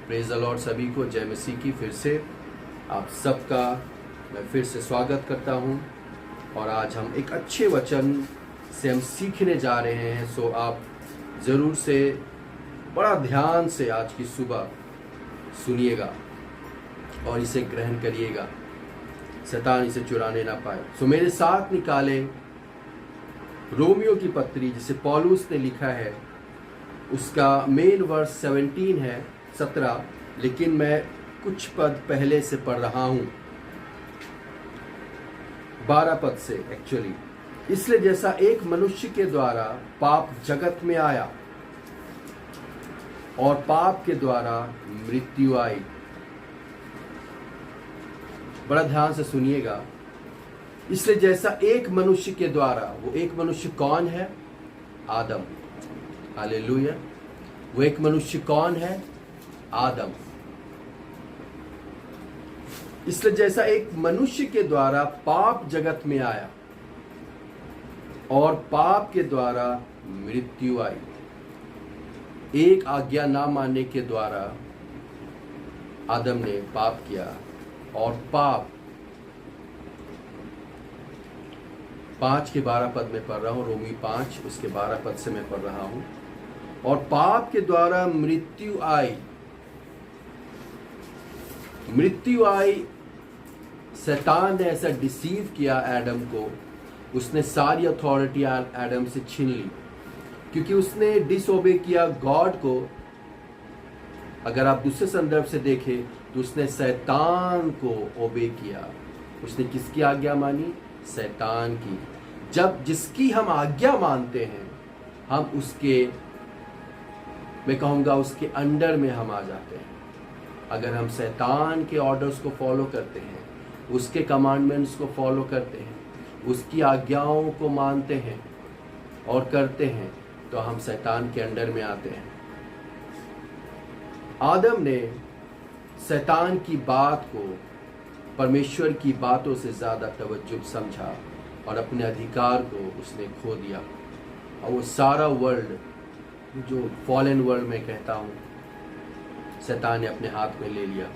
Praise the Lord सभी को, जय मसीह की। फिर से आप सबका मैं फिर से स्वागत करता हूं और आज हम एक अच्छे वचन से हम सीखने जा रहे हैं। सो आप ज़रूर से बड़ा ध्यान से आज की सुबह सुनिएगा और इसे ग्रहण करिएगा, शैतान इसे चुराने ना पाए। सो मेरे साथ निकाले रोमियो की पत्री जिसे पौलुस ने लिखा है, उसका मेन वर्स 17 लेकिन मैं कुछ पद पहले से पढ़ रहा हूं, 12 पद से एक्चुअली। इसलिए जैसा एक मनुष्य के द्वारा पाप जगत में आया और पाप के द्वारा मृत्यु आई। बड़ा ध्यान से सुनिएगा। इसलिए जैसा एक मनुष्य के द्वारा, वो एक मनुष्य कौन है? आदम। हालेलुया। वो एक मनुष्य कौन है? आदम। इसलिए जैसा एक मनुष्य के द्वारा पाप जगत में आया और पाप के द्वारा मृत्यु आई। एक आज्ञा ना मानने के द्वारा आदम ने पाप किया और पाप 5 के 12 पद में पढ़ रहा हूं, रोमी 5 उसके 12 पद से मैं पढ़ रहा हूं। और पाप के द्वारा मृत्यु आई। मृत्यु आई, शैतान ने ऐसा डिसीव किया एडम को, उसने सारी अथॉरिटी एडम से छीन ली क्योंकि उसने डिसओबे किया गॉड को। अगर आप दूसरे संदर्भ से देखें तो उसने शैतान को ओबे किया। उसने किसकी आज्ञा मानी? शैतान की। जब जिसकी हम आज्ञा मानते हैं, हम उसके, मैं कहूँगा उसके अंडर में हम आ जाते हैं। अगर हम शैतान के ऑर्डर्स को फॉलो करते हैं, उसके कमांडमेंट्स को फॉलो करते हैं, उसकी आज्ञाओं को मानते हैं और करते हैं, तो हम शैतान के अंडर में आते हैं। आदम ने शैतान की बात को परमेश्वर की बातों से ज़्यादा तवज्जो समझा और अपने अधिकार को उसने खो दिया। और वो सारा वर्ल्ड, जो फॉलन वर्ल्ड में कहता हूँ, शैतान ने अपने हाथ में ले लिया।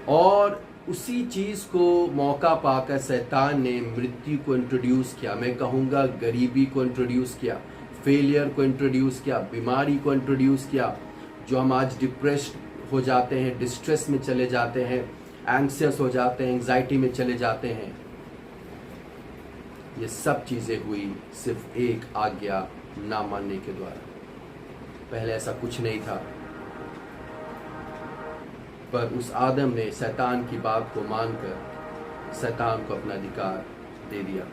और उसी चीज़ को मौका पाकर शैतान ने मृत्यु को इंट्रोड्यूस किया। मैं कहूँगा गरीबी को इंट्रोड्यूस किया, फेलियर को इंट्रोड्यूस किया, बीमारी को इंट्रोड्यूस किया। जो हम आज डिप्रेस्ड हो जाते हैं, डिस्ट्रेस में चले जाते हैं, एंग्सियस हो जाते हैं, एंग्जाइटी में चले जाते हैं, ये सब चीज़ें हुई सिर्फ एक आज्ञा ना मानने के द्वारा। पहले ऐसा कुछ नहीं था, पर उस आदम ने शैतान की बात को मानकर शैतान को अपना अधिकार दे दिया।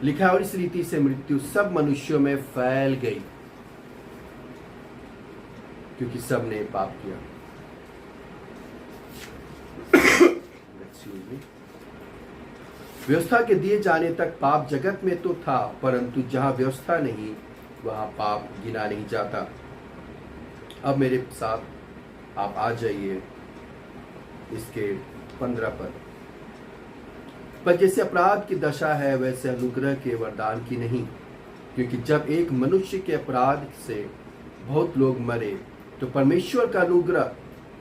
लिखा है, और इस रीति से मृत्यु सब मनुष्यों में फैल गई क्योंकि सब ने पाप किया। व्यवस्था के दिए जाने तक पाप जगत में तो था, परंतु जहां व्यवस्था नहीं वहां पाप गिना नहीं जाता। अब मेरे साथ आप आ जाइए इसके 15 पद। पर जैसे अपराध की दशा है, वैसे अनुग्रह के वरदान की नहीं, क्योंकि जब एक मनुष्य के अपराध से बहुत लोग मरे, तो परमेश्वर का अनुग्रह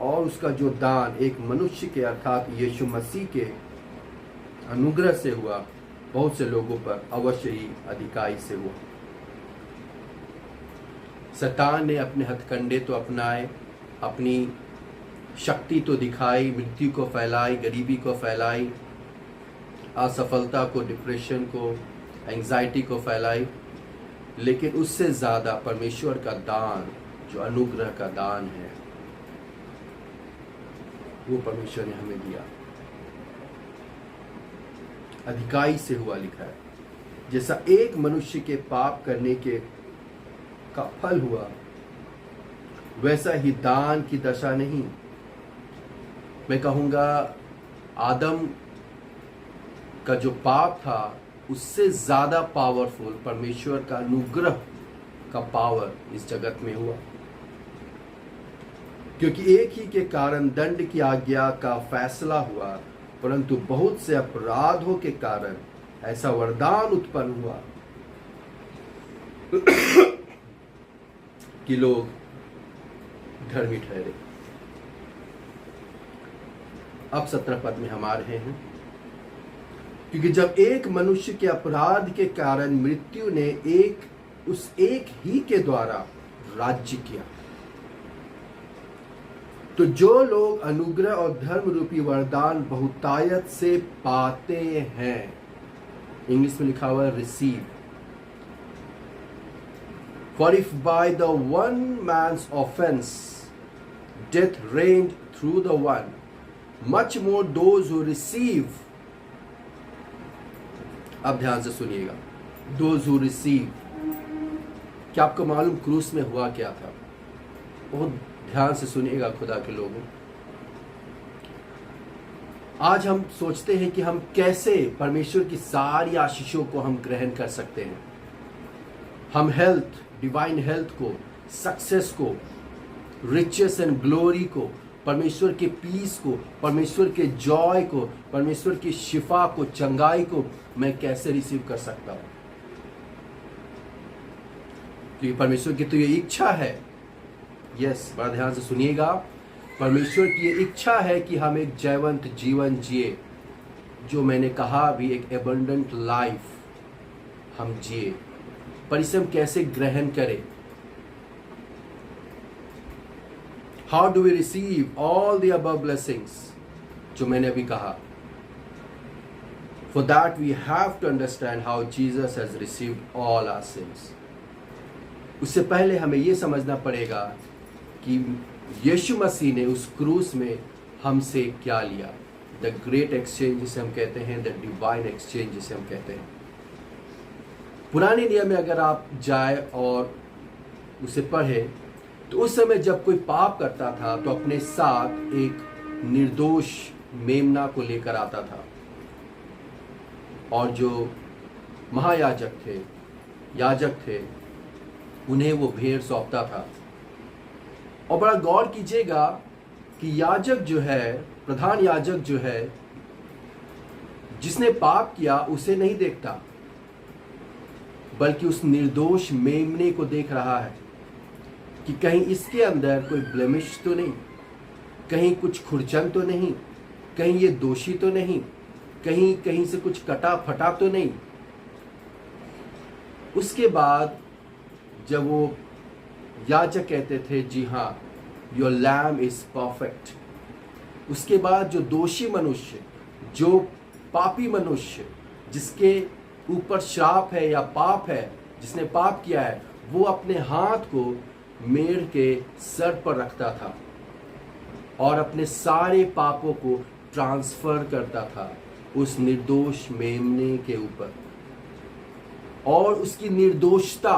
और उसका जो दान एक मनुष्य के अर्थात यीशु मसीह के अनुग्रह से हुआ, बहुत से लोगों पर अवश्य ही अधिकाई से हुआ। शैतान ने अपने हथकंडे तो अपनाए, अपनी शक्ति तो दिखाई, मृत्यु को फैलाई, गरीबी को फैलाई, असफलता को, डिप्रेशन को, एंग्जाइटी को फैलाई, लेकिन उससे ज़्यादा परमेश्वर का दान, जो अनुग्रह का दान है, वो परमेश्वर ने हमें दिया। अधिकाई से हुआ, लिखा है। जैसा एक मनुष्य के पाप करने के का फल हुआ, वैसा ही दान की दशा नहीं। मैं कहूँगा आदम का जो पाप था, उससे ज़्यादा पावरफुल परमेश्वर का अनुग्रह का पावर इस जगत में हुआ, क्योंकि एक ही के कारण दंड की आज्ञा का फैसला हुआ, परंतु बहुत से अपराधों के कारण ऐसा वरदान उत्पन्न हुआ कि लोग धर्मी ठहरे। अब 17 पद में हम आ रहे हैं, क्योंकि जब एक मनुष्य के अपराध के कारण मृत्यु ने उस एक ही के द्वारा राज्य किया, तो जो लोग अनुग्रह और धर्म रूपी वरदान बहुतायत से पाते हैं, इंग्लिश में लिखा हुआ है receive, for if by the one man's offense death reigned through the one, much more those who receive, अब ध्यान से सुनिएगा, those who receive, क्या आपको मालूम क्रूस में हुआ क्या था? बहुत ध्यान से सुनिएगा खुदा के लोगों। आज हम सोचते हैं कि हम कैसे परमेश्वर की सारी आशीषों को हम ग्रहण कर सकते हैं। हम हेल्थ, डिवाइन हेल्थ को, सक्सेस को, रिचेस एंड ग्लोरी को, परमेश्वर के पीस को, परमेश्वर के जॉय को, परमेश्वर की शिफा को, चंगाई को मैं कैसे रिसीव कर सकता हूं? क्योंकि परमेश्वर की तो ये इच्छा है। यस, बड़ा ध्यान से सुनिएगा, परमेश्वर की ये इच्छा है कि हम एक जयवंत जीवन जिए, जो मैंने कहा अभी, एक एबंडेंट लाइफ हम जिए। पर इसे हम कैसे ग्रहण करें? How do we receive all the above blessings, जो मैंने अभी कहा? For that we have to understand how Jesus has received all our sins. उससे पहले हमें यह समझना पड़ेगा कि यीशु मसीह ने उस क्रूस में हमसे क्या लिया। द ग्रेट एक्सचेंज जिसे हम कहते हैं, द डिवाइन एक्सचेंज जिसे हम कहते हैं। पुराने नियम में अगर आप जाए और उसे पढ़े, तो उस समय जब कोई पाप करता था तो अपने साथ एक निर्दोष मेमना को लेकर आता था, और जो महायाजक थे, याजक थे, उन्हें वो भेड़ सौंपता था। और बड़ा गौर कीजिएगा कि याजक जो है, प्रधान याजक जो है, जिसने पाप किया उसे नहीं देखता, बल्कि उस निर्दोष मेमने को देख रहा है कि कहीं इसके अंदर कोई ब्लेमिश तो नहीं, कहीं कुछ खुरचन तो नहीं, कहीं ये दोषी तो नहीं, कहीं कहीं से कुछ कटा फटा तो नहीं। उसके बाद जब वो याजक कहते थे, जी हाँ, योर लैम इज परफेक्ट, उसके बाद जो दोषी मनुष्य, जो पापी मनुष्य, जिसके ऊपर श्राप है या पाप है, जिसने पाप किया है, वो अपने हाथ को मेढ़ के सर पर रखता था और अपने सारे पापों को ट्रांसफर करता था उस निर्दोष मेमने के ऊपर। और उसकी निर्दोषता,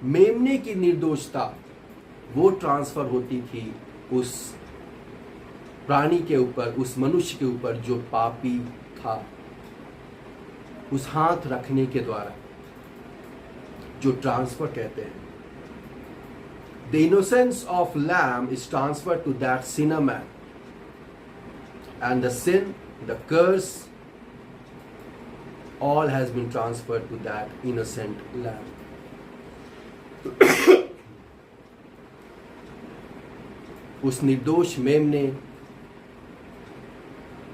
मेमने की निर्दोषता, वो ट्रांसफर होती थी उस प्राणी के ऊपर, उस मनुष्य के ऊपर जो पापी था, उस हाथ रखने के द्वारा, जो ट्रांसफर कहते हैं। The innocence of lamb is transferred to that sinner man, and the sin, the curse, all has been transferred to that innocent lamb. उस निर्दोष मेमने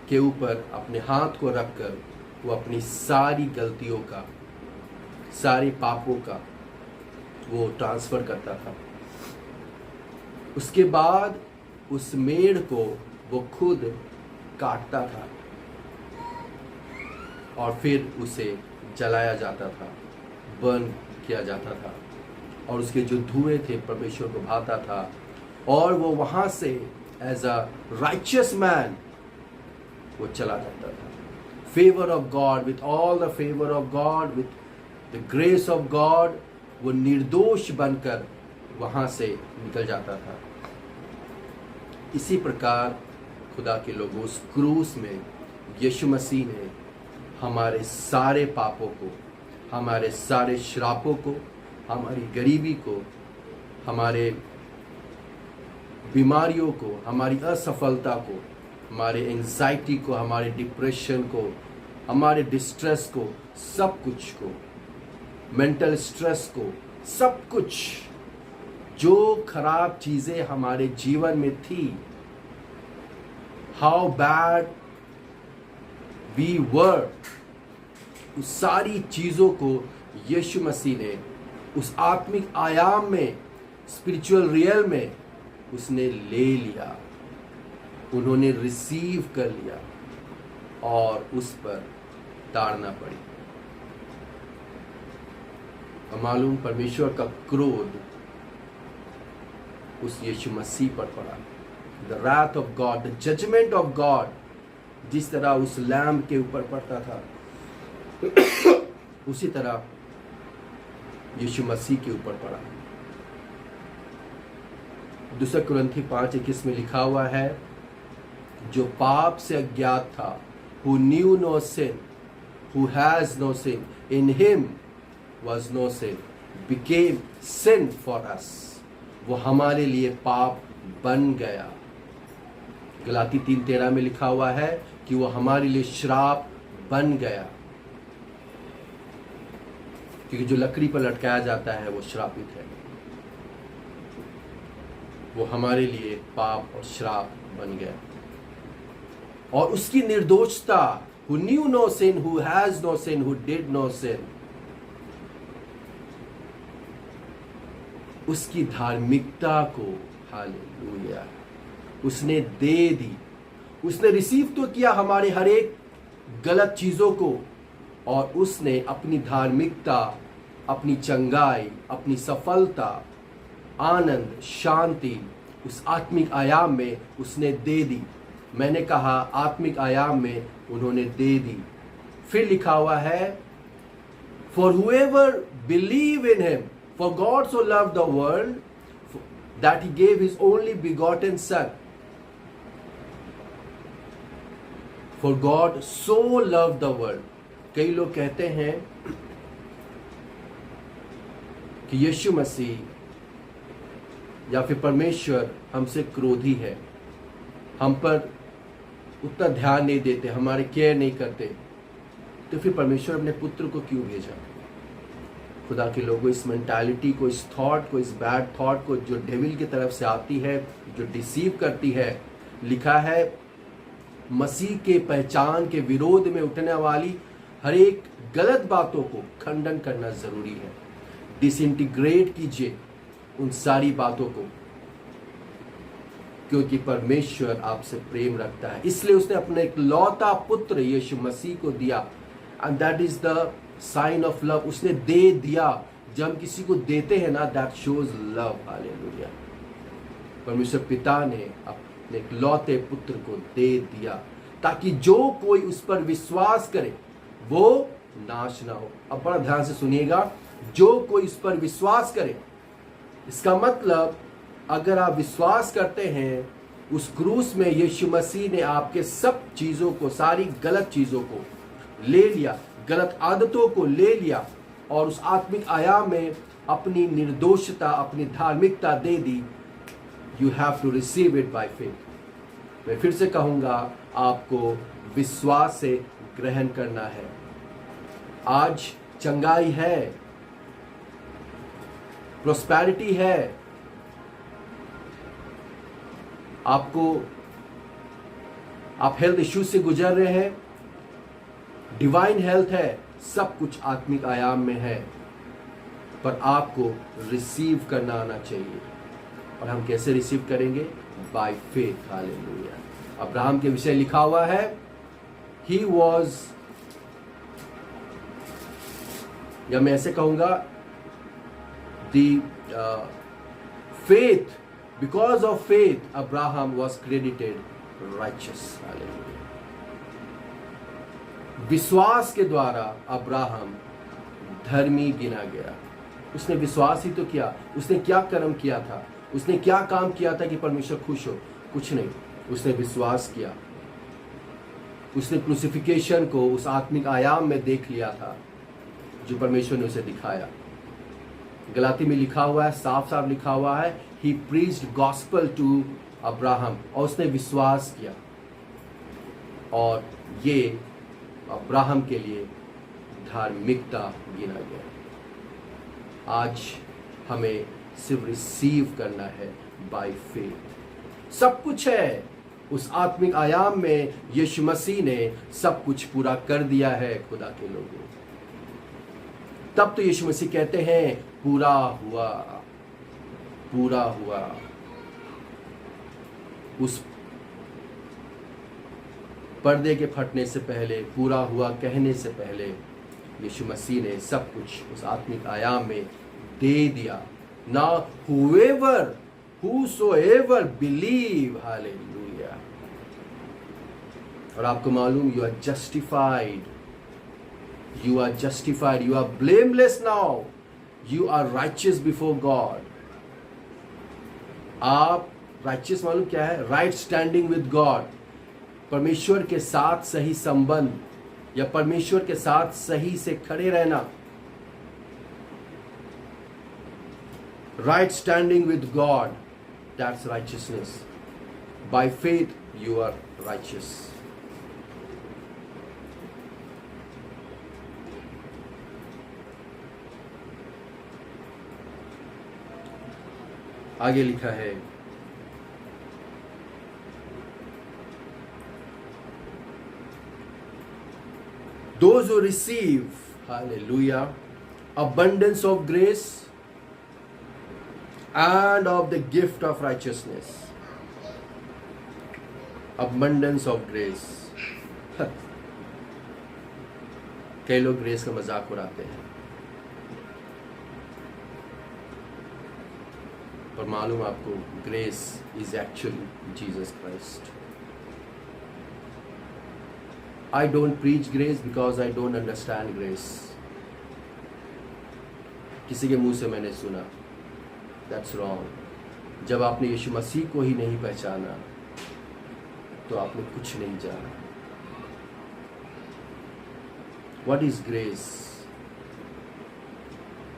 के ऊपर अपने हाथ को रखकर वो अपनी सारी गलतियों का, सारे पापों का वो ट्रांसफर करता था। उसके बाद उस मेढ़ को वो खुद काटता था और फिर उसे जलाया जाता था, बर्न किया जाता था, और उसके जो धुएं थे परमेश्वर को भाता था, और वो वहाँ से एज अ राइचियस मैन वो चला जाता था। Favour of God, with all the favour of God, with the grace of God, वो निर्दोष बनकर वहाँ से निकल जाता था। इसी प्रकार खुदा के लोगों, उस क्रूस में यीशु मसीह ने हमारे सारे पापों को, हमारे सारे श्रापों को, हमारी गरीबी को, हमारे बीमारियों को, हमारी असफलता को, हमारे एंजाइटी को, हमारे डिप्रेशन को, हमारे डिस्ट्रेस को, सब कुछ को, मेंटल स्ट्रेस को, सब कुछ जो खराब चीजें हमारे जीवन में थी, हाउ बैड वी वर, उस सारी चीजों को यीशु मसीह ने उस आत्मिक आयाम में, स्पिरिचुअल रियल में उसने ले लिया, उन्होंने रिसीव कर लिया और उस पर ताड़ना पड़ी। और मालूम, परमेश्वर का क्रोध उस यीशु मसीह पर पड़ा। The wrath of God, the judgement of God जिस तरह उस लैम्ब के ऊपर पड़ता था उसी तरह यीशु मसीह के ऊपर पड़ा। दूसरा कुरिन्थी 5:21 में लिखा हुआ है, जो पाप से अज्ञात था, who knew no sin, who has no sin, in him was no sin, became sin for us, वो हमारे लिए पाप बन गया। गलाती 3:13 में लिखा हुआ है कि वो हमारे लिए श्राप बन गया, क्योंकि जो लकड़ी पर लटकाया जाता है वो श्रापित है। वो हमारे लिए पाप और श्राप बन गया। और उसकी निर्दोषता, who knew no sin, who has no sin, who did no sin, उसकी धार्मिकता को, हालेलुया, उसने दे दी। उसने रिसीव तो किया हमारे हर एक गलत चीजों को, और उसने अपनी धार्मिकता, अपनी चंगाई, अपनी सफलता, आनंद, शांति उस आत्मिक आयाम में उसने दे दी। मैंने कहा आत्मिक आयाम में उन्होंने दे दी। फिर लिखा हुआ है, for whoever believe in him, for God so love the world that he gave his only begotten son. For God so love the world. कई लोग कहते हैं कि यीशु मसीह या फिर परमेश्वर हमसे क्रोधी है, हम पर उतना ध्यान नहीं देते, हमारे केयर नहीं करते, तो फिर परमेश्वर अपने पुत्र को क्यों भेजा? खुदा के लोगों, इस मेंटालिटी को, इस थॉट को, इस बैड थॉट को जो डेविल की तरफ से आती है, जो डिसीव करती है, लिखा है मसीह के पहचान के विरोध में उठने वाली हर एक गलत बातों को खंडन करना जरूरी है। डिसइंटीग्रेट कीजिए उन सारी बातों को, क्योंकि परमेश्वर आपसे प्रेम रखता है, इसलिए उसने अपने एक लौता पुत्र यीशु मसीह को दिया। And that is the sign of love. उसने दे दिया। जब हम किसी को देते हैं ना, दैट शोज लव। हालेलुया। परमेश्वर पिता ने अपने एक लौते पुत्र को दे दिया, ताकि जो कोई उस पर विश्वास करे वो नाश ना हो। अब बड़ा ध्यान से सुनिएगा, जो कोई उस पर विश्वास करे, इसका मतलब अगर आप विश्वास करते हैं उस क्रूस में यीशु मसीह ने आपके सब चीजों को, सारी गलत चीजों को ले लिया, गलत आदतों को ले लिया और उस आत्मिक आयाम में अपनी निर्दोषता, अपनी धार्मिकता दे दी, you have to receive it by faith. मैं फिर से कहूंगा, आपको विश्वास से ग्रहण करना है। आज चंगाई है, प्रोस्पेरिटी है, आप हेल्थ इश्यूज से गुजर रहे हैं, डिवाइन हेल्थ है, सब कुछ आत्मिक आयाम में है, पर आपको रिसीव करना आना चाहिए। और हम कैसे रिसीव करेंगे? By faith. हालेलुया। अब्राहम के विषय लिखा हुआ है, ही वॉज, या मैं ऐसे कहूंगा, the faith, because of faith Abraham was credited righteous. Hallelujah. विश्वास के द्वारा अब्राहम धर्मी गिना गया। उसने विश्वास ही तो किया। उसने क्या कर्म किया था? उसने क्या काम किया था कि परमेश्वर खुश हो? कुछ नहीं, उसने विश्वास किया। उसने क्रूसिफिकेशन को उस आत्मिक आयाम में देख लिया था जो परमेश्वर ने उसे दिखाया। गलाती में लिखा हुआ है, साफ साफ लिखा हुआ है, he preached gospel to Abraham, और उसने विश्वास किया, और ये अब्राहम के लिए धार्मिकता गिना गया। आज हमें सिर्फ रिसीव करना है बाय फेथ। सब कुछ है उस आत्मिक आयाम में, यीशु मसीह ने सब कुछ पूरा कर दिया है खुदा के लोगों। तब तो यीशु मसीह कहते हैं पूरा हुआ, पूरा हुआ। उस पर्दे के फटने से पहले, पूरा हुआ कहने से पहले यीशु मसीह ने सब कुछ उस आत्मिक आयाम में दे दिया। Now whosoever believe, hallelujah। और आपको मालूम, you are justified, you are justified, you are blameless now, you are righteous before God। आप righteous मालूम क्या है? right standing with God, परमेश्वर के साथ सही संबंध, या परमेश्वर के साथ सही से खड़े रहना। Right standing with God, that's righteousness. By faith you are righteous। आगे लिखा है, those who receive, hallelujah, abundance of grace and of the gift of righteousness। abundance of grace। कई लोग ग्रेस का मजाक उड़ाते हैं, पर मालूम आपको, grace is actually Jesus Christ. I don't preach grace because I don't understand grace. किसी के मुंह से मैंने सुना, दैट्स रॉन्ग। जब आपने यीशु मसीह को ही नहीं पहचाना तो आपने कुछ नहीं जाना। What is grace?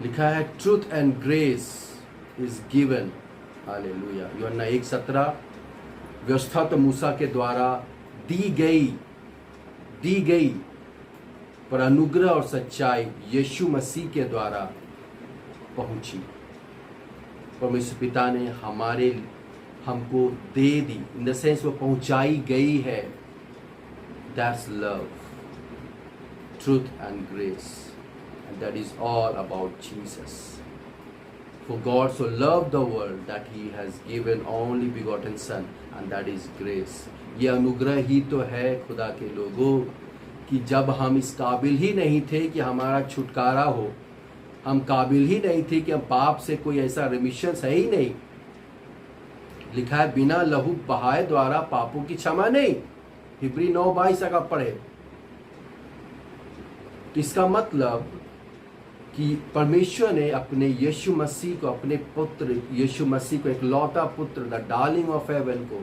लिखा है truth and grace is given, hallelujah. यूहन्ना 1:17, व्यवस्था तो मूसा के द्वारा दी गई, पर अनुग्रह और सच्चाई यीशु मसीह के द्वारा पहुंची। परमेश्वर पिता ने हमको दे दी, इन द सेंस वो पहुंचाई गई है। That's love, truth and grace, and that is all about Jesus. For God so loved the world that he has given only begotten Son, and that is grace। ये अनुग्रह ही तो है खुदा के लोगों, कि जब हम इस काबिल ही नहीं थे कि हमारा छुटकारा हो, हम काबिल ही नहीं थे कि हम पाप से कोई ऐसा रिमिशन है ही नहीं। लिखा है बिना लहू बहाए द्वारा पापों की क्षमा नहीं। हिब्री 9:22 का पढ़े। तो इसका मतलब कि परमेश्वर ने अपने यीशु मसीह को, अपने पुत्र यीशु मसीह को, एक लौता पुत्र, द डार्लिंग ऑफ हेवन को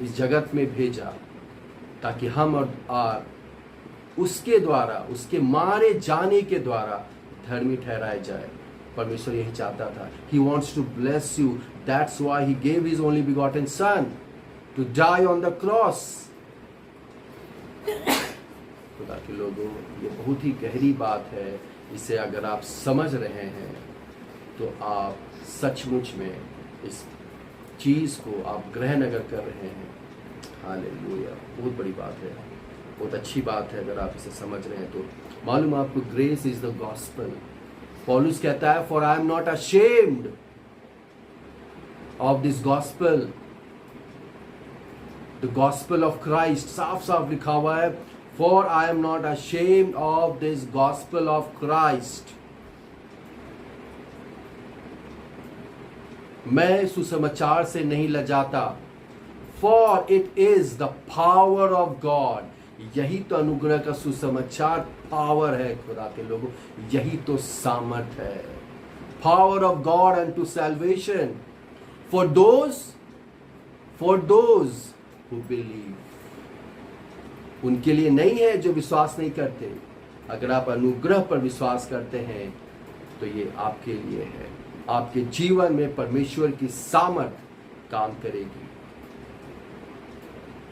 इस जगत में भेजा, ताकि हम और उसके द्वारा, उसके मारे जाने के द्वारा धर्मी ठहराए जाए। परमेश्वर यही चाहता था। He wants to bless you, that's why he gave his only begotten son to die on the cross। खुदा के लोगों, ये बहुत ही गहरी बात है। इसे अगर आप समझ रहे हैं तो आप सचमुच में इस चीज़ को आप ग्रहण अगर कर रहे हैं, हालेलुया, बहुत बड़ी बात है, बहुत अच्छी बात है। अगर आप इसे समझ रहे हैं तो मालूम आपको, ग्रेस इज द गॉस्पेल। पौलुस कहता है, for I am not ashamed of this gospel, the gospel of Christ. साफ साफ लिखा हुआ है, For I am not ashamed of this gospel of Christ। मैं सुसमाचार से नहीं लजाता। For it is the power of God। यही तो अनुग्रह का सुसमाचार पावर है खुदा के लोगों, यही तो सामर्थ है। Power of God unto salvation for those who believe। उनके लिए नहीं है जो विश्वास नहीं करते। अगर आप अनुग्रह पर विश्वास करते हैं तो ये आपके लिए है। आपके जीवन में परमेश्वर की सामर्थ काम करेगी।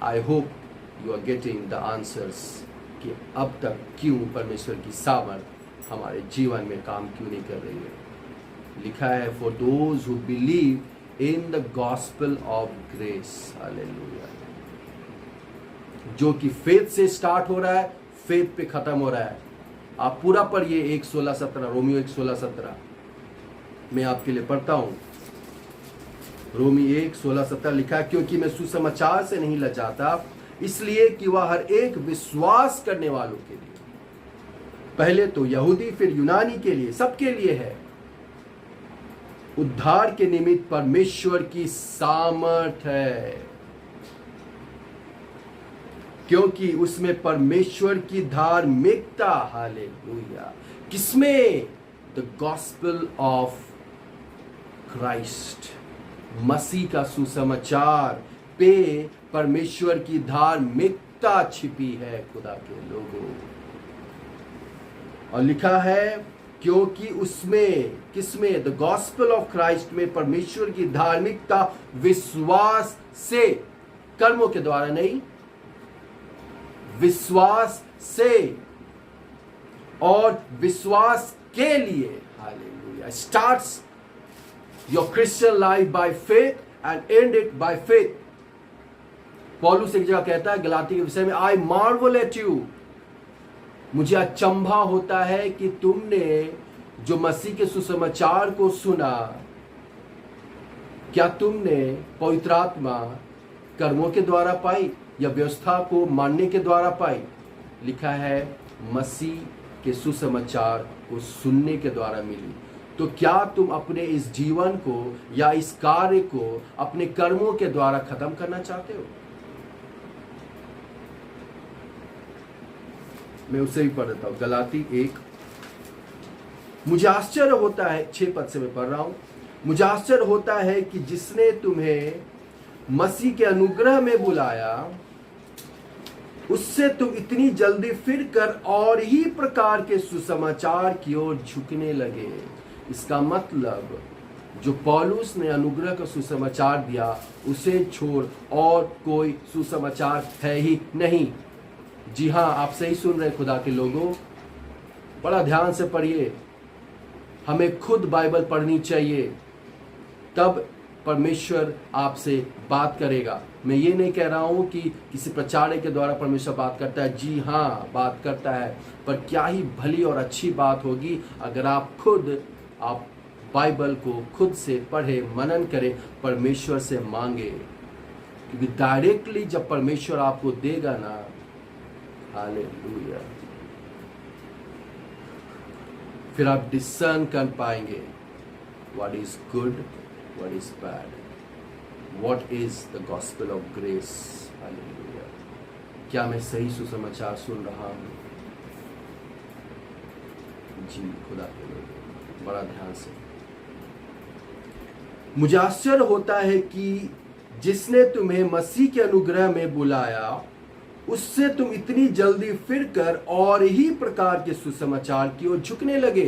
I hope you are getting the answers कि अब तक क्यों परमेश्वर की सामर्थ हमारे जीवन में काम क्यों नहीं कर रही है। लिखा है for those who believe in the gospel of grace, hallelujah. जो कि फेथ से स्टार्ट हो रहा है, फेथ पे खत्म हो रहा है। आप पूरा पढ़िए 1:16-17, रोमियो 1:16-17 मैं आपके लिए पढ़ता हूं। रोमी 1:16-17 लिखा है, क्योंकि मैं सुसमाचार से नहीं लजाता, इसलिए कि वह हर एक विश्वास करने वालों के लिए, पहले तो यहूदी फिर यूनानी के लिए, सबके लिए है, उद्धार के निमित्त परमेश्वर की सामर्थ है, क्योंकि उसमें परमेश्वर की धार्मिकता, हालेलुया। किसमें? द गॉस्पेल ऑफ क्राइस्ट, मसीह का सुसमाचार पे परमेश्वर की धार्मिकता छिपी है खुदा के लोगों। और लिखा है क्योंकि उसमें, किसमें? द गॉस्पेल ऑफ क्राइस्ट में परमेश्वर की धार्मिकता विश्वास से, कर्मों के द्वारा नहीं, विश्वास से और विश्वास के लिए, hallelujah. Starts your Christian life by faith and and it by faith. पौलुस एक जगह कहता है गलाती के विषय में, आई मार्वल एट यू, मुझे अचंभा होता है कि तुमने जो मसीह के सुसमाचार को सुना, क्या तुमने पवित्र आत्मा कर्मों के द्वारा पाई या व्यवस्था को मानने के द्वारा पाई? लिखा है मसीह के सुसमाचार को सुनने के द्वारा मिली। तो क्या तुम अपने इस जीवन को या इस कार्य को अपने कर्मों के द्वारा खत्म करना चाहते हो? मैं उसे भी पढ़ देता हूं, गलाती 1। मुझे आश्चर्य होता है, 6 पद से मैं पढ़ रहा हूं, मुझे आश्चर्य होता है कि जिसने तुम्हें मसीह के अनुग्रह में बुलाया, उससे तुम इतनी जल्दी फिर कर और ही प्रकार के सुसमाचार की ओर झुकने लगे। इसका मतलब जो पौलुस ने अनुग्रह का सुसमाचार दिया, उसे छोड़ और कोई सुसमाचार है ही नहीं। जी हां, आप सही सुन रहे खुदा के लोगों, बड़ा ध्यान से पढ़िए। हमें खुद बाइबल पढ़नी चाहिए, तब परमेश्वर आपसे बात करेगा। मैं ये नहीं कह रहा हूं कि किसी प्रचारक के द्वारा परमेश्वर बात करता है, जी हां बात करता है, पर क्या ही भली और अच्छी बात होगी अगर आप बाइबल को खुद से पढ़े, मनन करें, परमेश्वर से मांगे। क्योंकि डायरेक्टली जब परमेश्वर आपको देगा ना, हालेलुया, फिर आप डिस्सर्न कर पाएंगे what is good, what is bad, what is the gospel of grace, hallelujah. क्या मैं सही सुसमाचार सुन रहा हूं? जी खुदा के लोग, बड़ा ध्यान से। मुझे आश्चर्य होता है कि जिसने तुम्हें मसीह के अनुग्रह में बुलाया, उससे तुम इतनी जल्दी फिर कर और ही प्रकार के सुसमाचार की ओर झुकने लगे,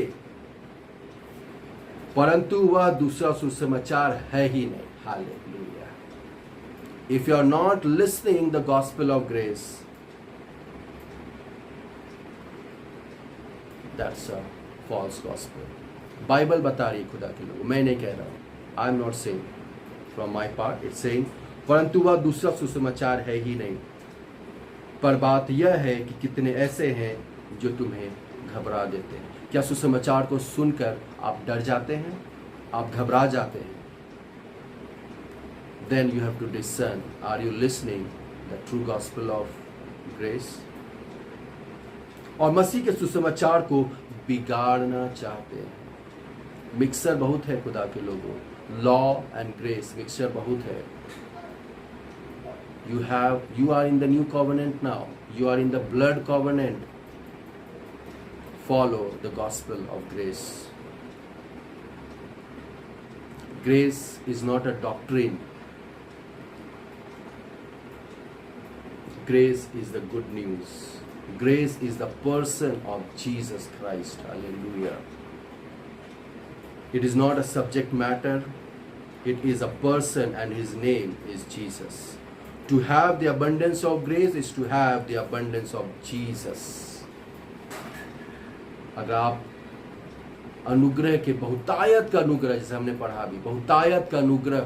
परंतु वह दूसरा सुसमाचार है ही नहीं। Hallelujah. If you are not listening the gospel of grace, that's a false gospel. Bible बता रही खुदा के लोग, मैं नहीं कह रहा हूं, I am not saying from my part, it's saying परंतु वह दूसरा सुसमाचार है ही नहीं। पर बात यह है कि कितने ऐसे हैं जो तुम्हें घबरा देते हैं। क्या सुसमाचार को सुनकर आप डर जाते हैं, आप घबरा जाते हैं? Then you have to discern, are you listening the true gospel of grace? और मसीह के सुसमाचार को बिगाड़ना चाहते हैं। मिक्सर बहुत है खुदा के लोगों, लॉ एंड ग्रेस मिक्सचर बहुत है। You are in the new covenant now. You are in the blood covenant. Follow the gospel of grace. Grace is not a doctrine. Grace is the good news. Grace is the person of Jesus Christ. Hallelujah. It is not a subject matter. It is a person and his name is Jesus. To have the abundance of grace is to have the abundance of Jesus. अगर आप अनुग्रह के, बहुतायत का अनुग्रह, जैसे हमने पढ़ा भी, बहुतायत का अनुग्रह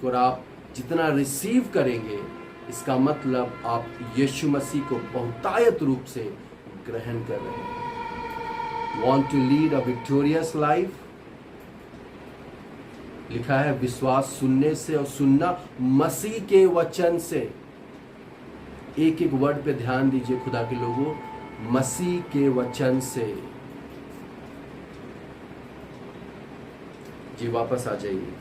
को आप जितना रिसीव करेंगे, इसका मतलब आप यीशु मसीह को बहुतायत रूप से ग्रहण कर रहे हैं। Want to lead a victorious life? लिखा है विश्वास सुनने से और सुनना मसीह के वचन से। एक एक वर्ड पे ध्यान दीजिए खुदा के लोगों, मसीह के वचन से। जी वापस आ जाइए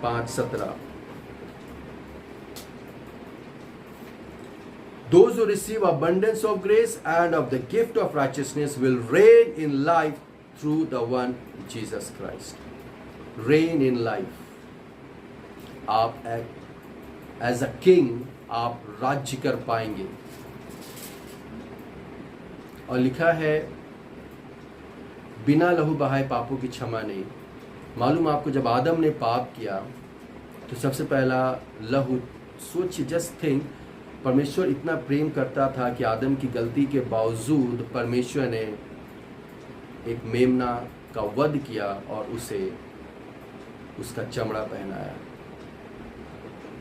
5:17। Those who receive abundance of grace and of the gift of righteousness will reign in life through the one Jesus Christ. Reign in life. आप as a king आप राज्य कर पाएंगे। और लिखा है बिना लहू बहाए पापों की क्षमा नहीं। मालूम आपको, जब आदम ने पाप किया तो सबसे पहला लहू, सोचिए, जस्ट थिंक, परमेश्वर इतना प्रेम करता था कि आदम की गलती के बावजूद परमेश्वर ने एक मेमना का वध किया और उसे उसका चमड़ा पहनाया,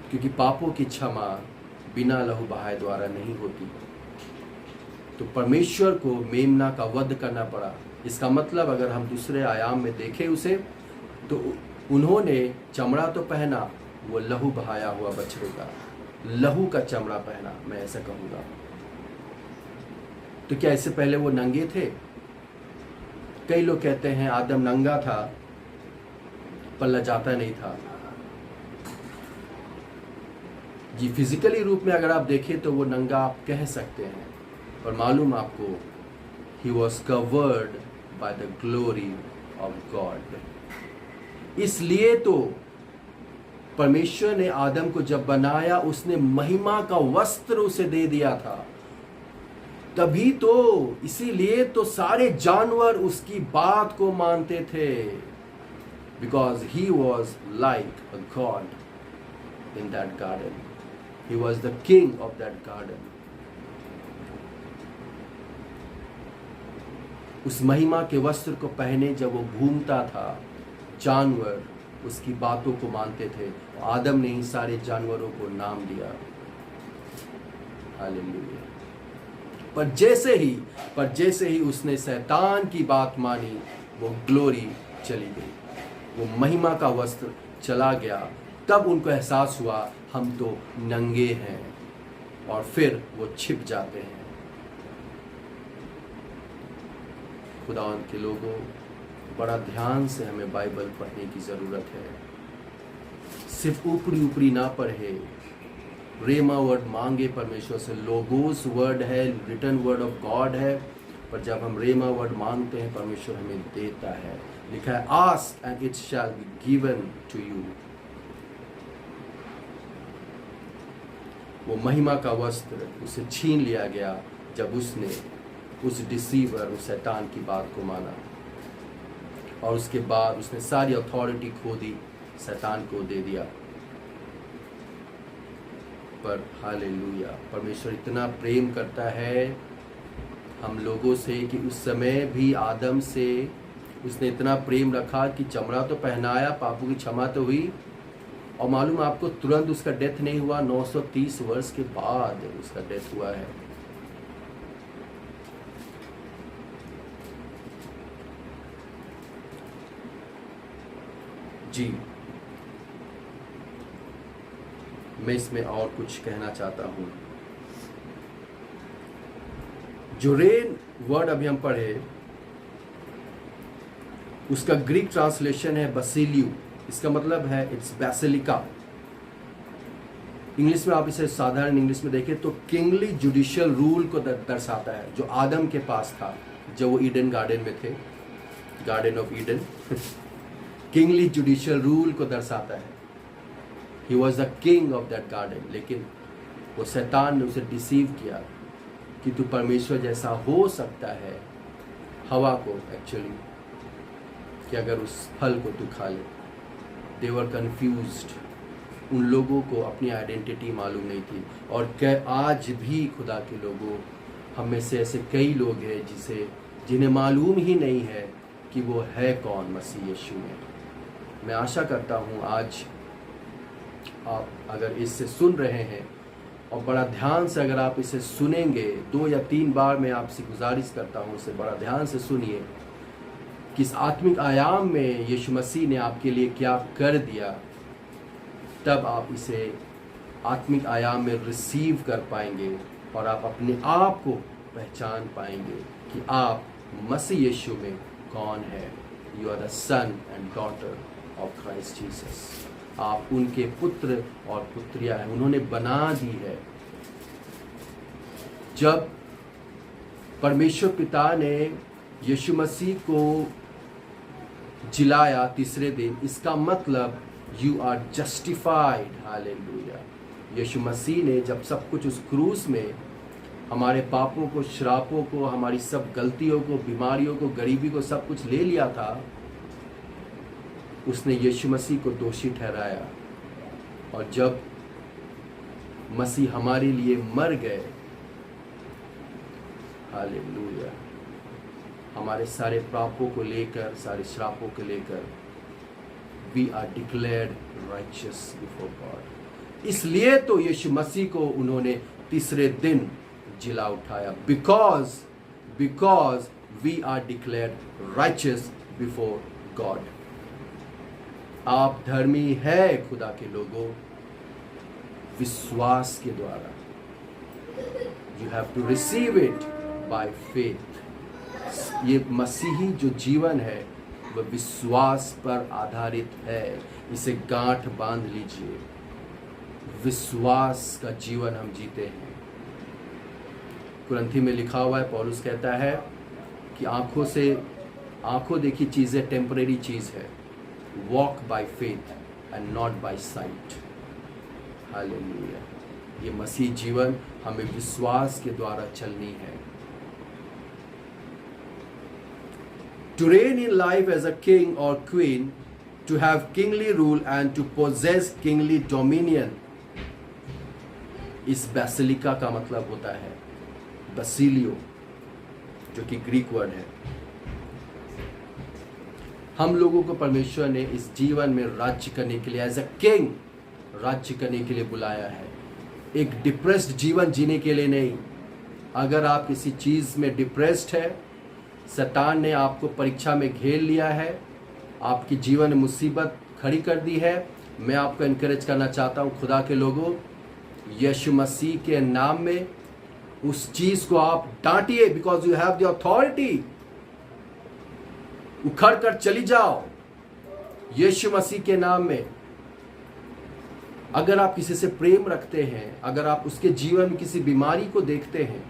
क्योंकि पापों की क्षमा बिना लहू बहाए द्वारा नहीं होती। तो परमेश्वर को मेमना का वध करना पड़ा। इसका मतलब अगर हम दूसरे आयाम में देखें उसे, तो उन्होंने चमड़ा तो पहना, वो लहू बहाया हुआ बछड़े का लहू का चमड़ा पहना, मैं ऐसा कहूँगा। तो क्या इससे पहले वो नंगे थे? कई लोग कहते हैं आदम नंगा था पर लजाता नहीं था। जी फिजिकली रूप में अगर आप देखें तो वो नंगा आप कह सकते हैं, पर मालूम आपको, he was covered by the glory of God. इसलिए तो परमेश्वर ने आदम को जब बनाया, उसने महिमा का वस्त्र उसे दे दिया था। तभी तो, इसीलिए तो सारे जानवर उसकी बात को मानते थे, because he was like a God in that garden. He was the king of that garden. उस महिमा के वस्त्र को पहने जब वो घूमता था, जानवर उसकी बातों को मानते थे। आदम ने ही सारे जानवरों को नाम दिया। हालेलुया। पर जैसे ही उसने शैतान की बात मानी, वो ग्लोरी चली गई, वो महिमा का वस्त्र चला गया। तब उनको एहसास हुआ हम तो नंगे हैं, और फिर वो छिप जाते हैं। खुदावंद के लोगों, बड़ा ध्यान से हमें बाइबल पढ़ने की ज़रूरत है। सिर्फ ऊपरी ना पढ़े, रेमा वर्ड मांगे परमेश्वर से। लोगोस वर्ड है, रिटन वर्ड ऑफ गॉड है, पर जब हम रेमा वर्ड मांगते हैं परमेश्वर हमें देता है। लिखा है ask and it shall be given to you. वो महिमा का वस्त्र उसे छीन लिया गया जब उसने उस डिसीवर, उस शैतान की बात को माना, और उसके बाद उसने सारी अथॉरिटी खो दी, शैतान को दे दिया। पर हालेलुया, परमेश्वर इतना प्रेम करता है हम लोगों से कि उस समय भी आदम से उसने इतना प्रेम रखा कि चमड़ा तो पहनाया, पापों की क्षमा तो हुई, और मालूम आपको तुरंत उसका डेथ नहीं हुआ, 930 वर्ष के बाद उसका डेथ हुआ है। जी मैं इसमें और कुछ कहना चाहता हूं। जो रेन वर्ड अभी हम पढ़े, उसका ग्रीक ट्रांसलेशन है बसिलियू। इसका मतलब है इट्स बेसिलिका। इंग्लिश में आप इसे साधारण इंग्लिश में देखें तो किंगली जुडिशियल रूल को दर्शाता है, जो आदम के पास था जब वो ईडन गार्डन में थे, garden of Eden. Kingly judicial rule को दर्शाता है। He was the king of that garden. लेकिन वो शैतान ने उसे डिसीव किया कि तू परमेश्वर जैसा हो सकता है, हवा को एक्चुअली, कि अगर उस फल को तू खा ले। दे वर कन्फ्यूज्ड। उन लोगों को अपनी आइडेंटिटी मालूम नहीं थी। और आज भी खुदा के लोगों, हम में से ऐसे कई लोग हैं जिसे जिन्हें मालूम ही नहीं है कि वो है कौन मसीह यीशु में। मैं आशा करता हूँ आज आप अगर इससे सुन रहे हैं और बड़ा ध्यान से अगर आप इसे सुनेंगे, 2 या 3 बार मैं आपसे गुजारिश करता हूँ इसे बड़ा ध्यान से सुनिए कि इस आत्मिक आयाम में यीशु मसीह ने आपके लिए क्या कर दिया, तब आप इसे आत्मिक आयाम में रिसीव कर पाएंगे और आप अपने आप को पहचान पाएंगे कि आप मसीह यीशु में कौन है। You are the son and daughter of Christ Jesus. आप उनके पुत्र और पुत्रियां हैं, उन्होंने बना दी है। जब परमेश्वर पिता ने यीशु मसीह को जिलाया तीसरे दिन, इसका मतलब यू आर जस्टिफाइड। हालेलुया। यीशु मसीह ने जब सब कुछ उस क्रूस में हमारे पापों को, श्रापों को, हमारी सब गलतियों को, बीमारियों को, गरीबी को, सब कुछ ले लिया था, उसने यीशु मसीह को दोषी ठहराया। और जब मसीह हमारे लिए मर गए, हालेलुया, हमारे सारे पापों को लेकर, सारे श्रापों को लेकर, we are declared righteous before God. इसलिए तो यीशु मसीह को उन्होंने तीसरे दिन जिला उठाया, because we are declared righteous before God. आप धर्मी है खुदा के लोगों विश्वास के द्वारा। You have to receive it by faith. ये मसीही जो जीवन है वह विश्वास पर आधारित है। इसे गांठ बांध लीजिए। विश्वास का जीवन हम जीते हैं। कुरिन्थी में लिखा हुआ है, पौलुस कहता है कि आंखों देखी चीजें टेम्परेरी चीज है। Walk by faith and not by sight. Hallelujah. ये मसीह जीवन हमें विश्वास के द्वारा चलनी है। To reign in life as a king or queen, to have kingly rule and to possess kingly dominion, इस बैसिलिका का मतलब होता है बसिलियो, जो कि ग्रीक वर्ड है। हम लोगों को परमेश्वर ने इस जीवन में राज्य करने के लिए, एज अ किंग राज्य करने के लिए बुलाया है। एक डिप्रेस्ड जीवन जीने के लिए नहीं। अगर आप किसी चीज़ में डिप्रेस्ड है, शैतान ने आपको परीक्षा में घेर लिया है, आपके जीवन में मुसीबत खड़ी कर दी है, मैं आपको इनकरेज करना चाहता हूँ, खुदा के लोगों, यीशु मसीह के नाम में उस चीज़ को आप डांटिए, because you have the authority. उखड़ कर चली जाओ यीशु मसीह के नाम में। अगर आप किसी से प्रेम रखते हैं, अगर आप उसके जीवन में किसी बीमारी को देखते हैं,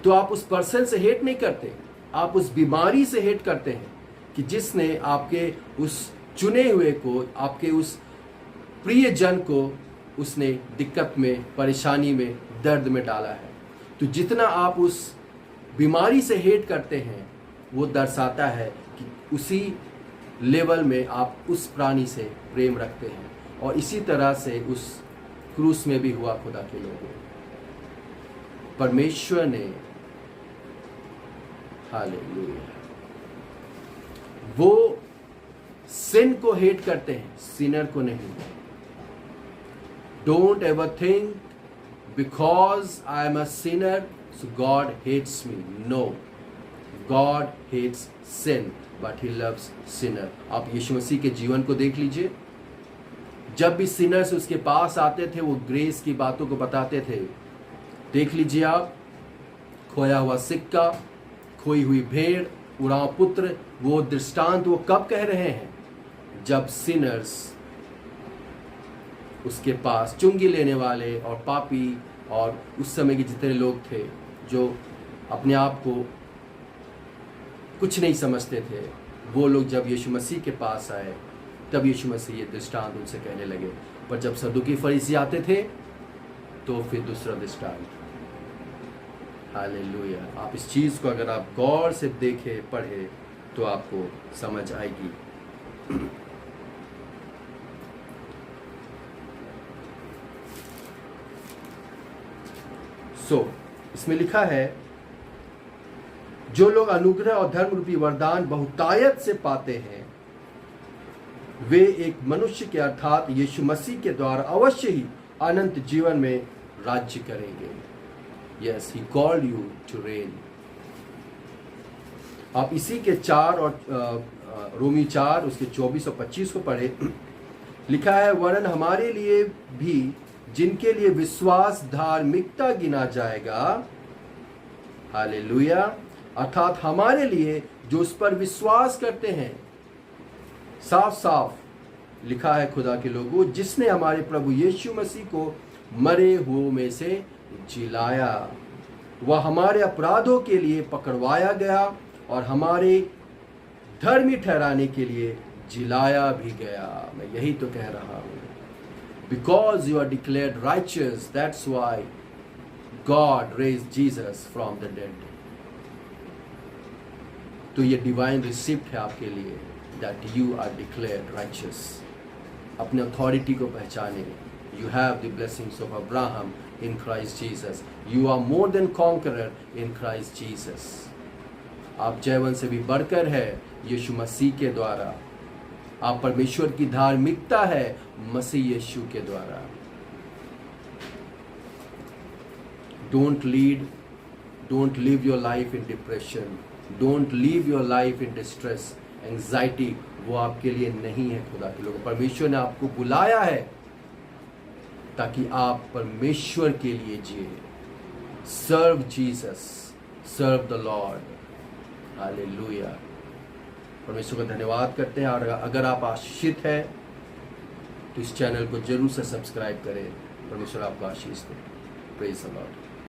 तो आप उस पर्सन से हेट नहीं करते, आप उस बीमारी से हेट करते हैं कि जिसने आपके उस चुने हुए को, आपके उस प्रिय जन को उसने दिक्कत में, परेशानी में, दर्द में डाला है। तो जितना आप उस बीमारी से हेट करते हैं, वो दर्शाता है कि उसी लेवल में आप उस प्राणी से प्रेम रखते हैं। और इसी तरह से उस क्रूस में भी हुआ खुदा के लोगों। परमेश्वर ने, हालेलुया, वो सिन को हेट करते हैं, सिनर को नहीं। Don't ever think because I am a sinner so God hates me. No, God hates sin but he loves sinner. आप यीशु मसीह के जीवन को देख लीजिए। जब भी सिनर्स उसके पास आते थे, वो ग्रेस की बातों को बताते थे। देख लीजिए आप, खोया हुआ सिक्का, खोई हुई भेड़, उड़ाव पुत्र, वो दृष्टांत वो कब कह रहे हैं? जब सिनर्स उसके पास, चुंगी लेने वाले और पापी और उस समय के जितने लोग थे जो अपने आप को कुछ नहीं समझते थे, वो लोग जब यीशु मसीह के पास आए, तब यीशु मसीह ये दृष्टांत उनसे कहने लगे। पर जब सदुकी फरीसी आते थे, तो फिर दूसरा दृष्टांत। हालेलुया। आप इस चीज़ को अगर आप गौर से देखें, पढ़े, तो आपको समझ आएगी। इसमें लिखा है, जो लोग अनुग्रह और धर्म रूपी वरदान बहुतायत से पाते हैं, वे एक मनुष्य के अर्थात यीशु मसीह के द्वारा अवश्य ही अनंत जीवन में राज्य करेंगे। Yes, he called you to reign. आप इसी के 4 और रोमी 4 उसके 24 और 25 को पढ़े। लिखा है, वरन हमारे लिए भी जिनके लिए विश्वास धार्मिकता गिना जाएगा, हालेलुया, अर्थात हमारे लिए जो उस पर विश्वास करते हैं। साफ साफ लिखा है खुदा के लोगों, जिसने हमारे प्रभु यीशु मसीह को मरे हुओं में से जिलाया, वह हमारे अपराधों के लिए पकड़वाया गया और हमारे धर्मी ठहराने के लिए जिलाया भी गया। मैं यही तो कह रहा हूं, because you are declared righteous, that's why God raised Jesus from the dead. तो ये डिवाइन रिसिप्ट है आपके लिए, that you are declared righteous. अपने अथॉरिटी को पहचाने। You have the blessings of Abraham in Christ Jesus. You are more than conqueror in Christ Jesus. आप जयवन से भी बढ़कर है यीशु मसीह के द्वारा। आप परमेश्वर की धार्मिकता है मसीह यीशु के द्वारा। Don't live your life in depression, don't live your life in distress, anxiety, वो आपके लिए नहीं है खुदा के लोगों। परमेश्वर ने आपको बुलाया है ताकि आप परमेश्वर के लिए जिए। Serve Jesus, serve the lord. Hallelujah. परमेश्वर का धन्यवाद करते हैं। और अगर आप आशीषित हैं तो इस चैनल को जरूर से सब्सक्राइब करें। परमेश्वर आपको आशीष दे। Praise the Lord.